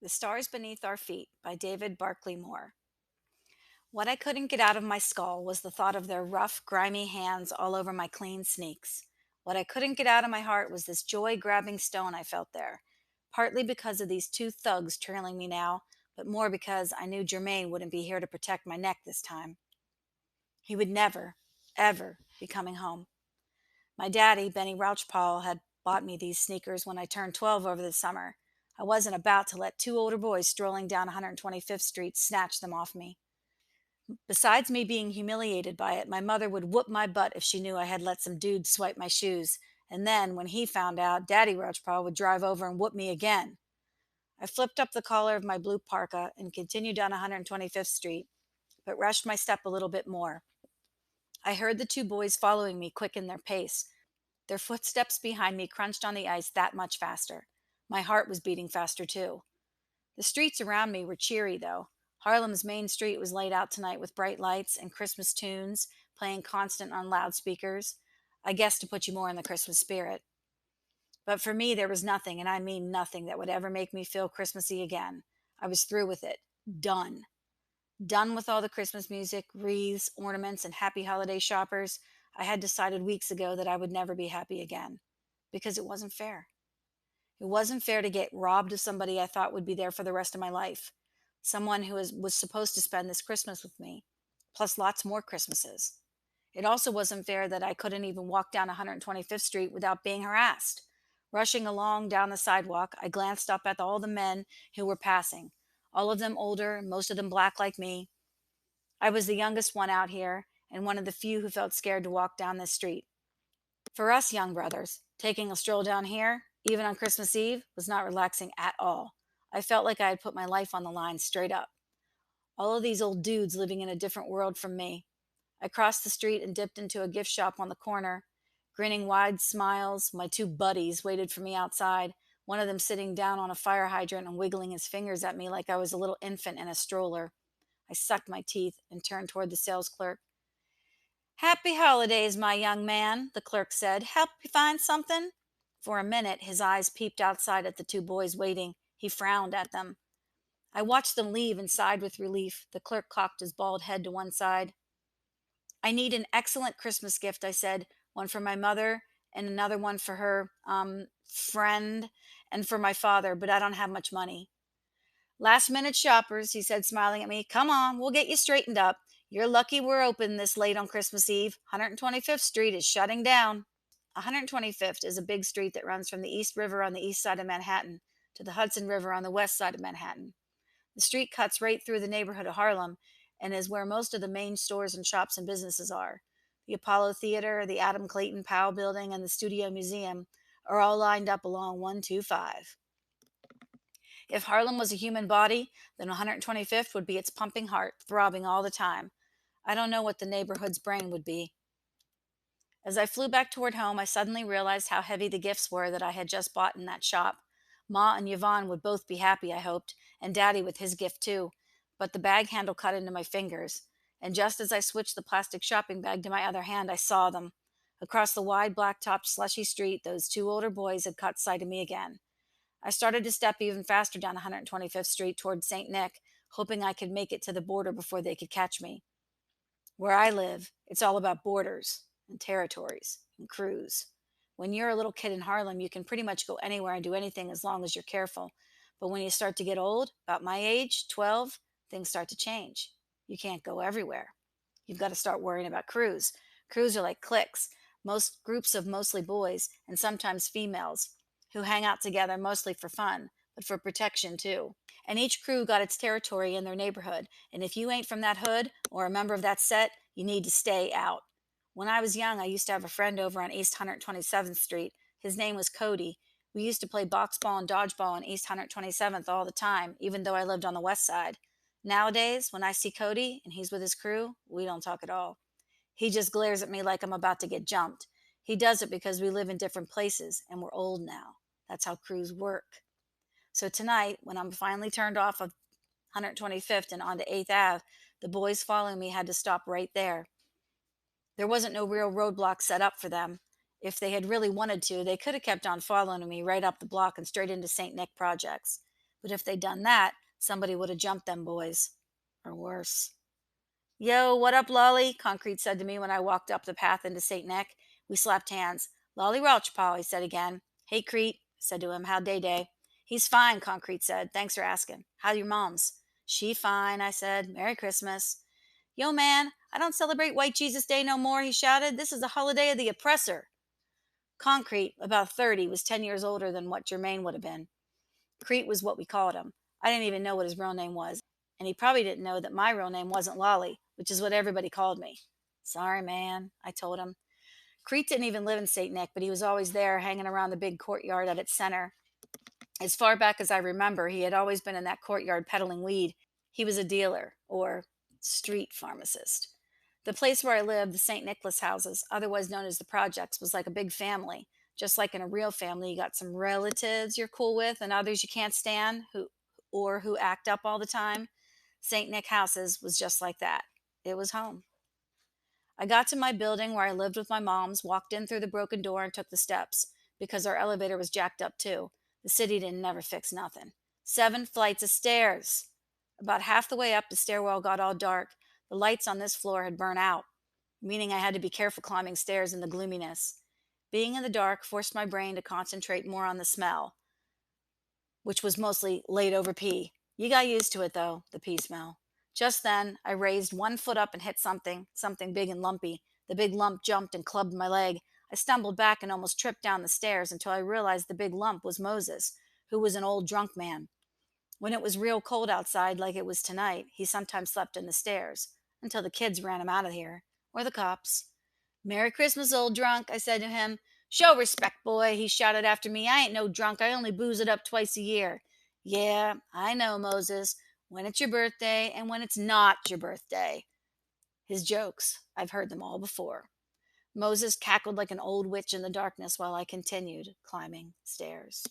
The Stars Beneath Our Feet by David Barclay Moore. What I couldn't get out of my skull was the thought of their rough, grimy hands all over my clean sneaks. What I couldn't get out of my heart was this joy grabbing stone I felt there, partly because of these two thugs trailing me now, but more because I knew Germain wouldn't be here to protect my neck this time. He would never, ever be coming home. My daddy, Benny Rouchpaul, had bought me these sneakers when I turned 12 over the summer. I wasn't about to let two older boys strolling down 125th Street snatch them off me. Besides me being humiliated by it, my mother would whoop my butt if she knew I had let some dude swipe my shoes. And then, when he found out, Daddy Rouchpaul would drive over and whoop me again. I flipped up the collar of my blue parka and continued down 125th Street, but rushed my step a little bit more. I heard the two boys following me quicken their pace. Their footsteps behind me crunched on the ice that much faster. My heart was beating faster, too. The streets around me were cheery, though. Harlem's main street was laid out tonight with bright lights and Christmas tunes playing constant on loudspeakers. I guess to put you more in the Christmas spirit. But for me, there was nothing, and I mean nothing, that would ever make me feel Christmassy again. I was through with it. Done. Done with all the Christmas music, wreaths, ornaments, and happy holiday shoppers. I had decided weeks ago that I would never be happy again because it wasn't fair. It wasn't fair to get robbed of somebody I thought would be there for the rest of my life. Someone who was supposed to spend this Christmas with me, plus lots more Christmases. It also wasn't fair that I couldn't even walk down 125th Street without being harassed. Rushing along down the sidewalk, I glanced up at all the men who were passing, all of them older, most of them black like me. I was the youngest one out here, and one of the few who felt scared to walk down this street. For us young brothers, taking a stroll down here, even on Christmas Eve, was not relaxing at all. I felt like I had put my life on the line straight up. All of these old dudes living in a different world from me. I crossed the street and dipped into a gift shop on the corner. Grinning wide smiles, my two buddies waited for me outside, one of them sitting down on a fire hydrant and wiggling his fingers at me like I was a little infant in a stroller. I sucked my teeth and turned toward the sales clerk. "Happy holidays, my young man," the clerk said. "Help you find something?" For a minute, his eyes peeped outside at the two boys waiting. He frowned at them. I watched them leave and sighed with relief. The clerk cocked his bald head to one side. "I need an excellent Christmas gift," I said. "One for my mother and another one for her, friend and for my father, but I don't have much money." "Last minute shoppers," he said, smiling at me. "Come on, we'll get you straightened up. You're lucky we're open this late on Christmas Eve. 125th Street is shutting down." 125th is a big street that runs from the East River on the east side of Manhattan to the Hudson River on the west side of Manhattan. The street cuts right through the neighborhood of Harlem and is where most of the main stores and shops and businesses are. The Apollo Theater, the Adam Clayton Powell Building, and the Studio Museum are all lined up along 125. If Harlem was a human body, then 125th would be its pumping heart, throbbing all the time. I don't know what the neighborhood's brain would be. As I flew back toward home, I suddenly realized how heavy the gifts were that I had just bought in that shop. Ma and Yvonne would both be happy, I hoped, and Daddy with his gift too. But the bag handle cut into my fingers, and just as I switched the plastic shopping bag to my other hand, I saw them. Across the wide, black-topped, slushy street, those two older boys had caught sight of me again. I started to step even faster down 125th Street toward St. Nick, hoping I could make it to the border before they could catch me. Where I live, it's all about borders and territories and crews. When you're a little kid in Harlem, you can pretty much go anywhere and do anything as long as you're careful. But when you start to get old, about my age, 12, things start to change. You can't go everywhere. You've got to start worrying about crews. Crews are like cliques, most groups of mostly boys and sometimes females who hang out together mostly for fun, but for protection too. And each crew got its territory in their neighborhood. And if you ain't from that hood or a member of that set, you need to stay out. When I was young, I used to have a friend over on East 127th Street. His name was Cody. We used to play box ball and dodgeball on East 127th all the time, even though I lived on the west side. Nowadays, when I see Cody and he's with his crew, we don't talk at all. He just glares at me like I'm about to get jumped. He does it because we live in different places and we're old now. That's how crews work. So tonight, when I'm finally turned off of 125th and onto 8th Ave, the boys following me had to stop right there. There wasn't no real roadblock set up for them. If they had really wanted to, they could have kept on following me right up the block and straight into St. Nick Projects. But if they'd done that, somebody would have jumped them boys. Or worse. Yo, what up, Lolly? Concrete said to me when I walked up the path into St. Nick. We slapped hands. Lolly Welch, Paul, he said again. Hey, Crete, I said to him. How'd Day Day? He's fine, Concrete said. Thanks for asking. How your mom's? She fine, I said. Merry Christmas. Yo, man, I don't celebrate White Jesus Day no more, he shouted. This is the holiday of the oppressor. Concrete, about 30, was 10 years older than what Germain would have been. Crete was what we called him. I didn't even know what his real name was, and he probably didn't know that my real name wasn't Lolly, which is what everybody called me. Sorry, man, I told him. Crete didn't even live in St. Nick, but he was always there, hanging around the big courtyard at its center. As far back as I remember, he had always been in that courtyard peddling weed. He was a dealer, or street pharmacist. The place where I lived, the St. Nicholas houses, otherwise known as the projects, was like a big family. Just like in a real family, you got some relatives you're cool with and others you can't stand who act up all the time. St. Nick houses was just like that. It was home. I got to my building where I lived with my moms, walked in through the broken door, and took the steps because our elevator was jacked up too. The city didn't never fix nothing. 7 flights of stairs. About half the way up, the stairwell got all dark. The lights on this floor had burnt out, meaning I had to be careful climbing stairs in the gloominess. Being in the dark forced my brain to concentrate more on the smell, which was mostly laid over pee. You got used to it though, the pee smell. Just then, I raised one foot up and hit something big and lumpy. The big lump jumped and clubbed my leg. I stumbled back and almost tripped down the stairs until I realized the big lump was Moses, who was an old drunk man. When it was real cold outside, like it was tonight, he sometimes slept in the stairs until the kids ran him out of here, or the cops. Merry Christmas, old drunk, I said to him. Show respect, boy, he shouted after me. I ain't no drunk. I only booze it up twice a year. Yeah, I know, Moses. When it's your birthday and when it's not your birthday. His jokes, I've heard them all before. Moses cackled like an old witch in the darkness while I continued climbing stairs.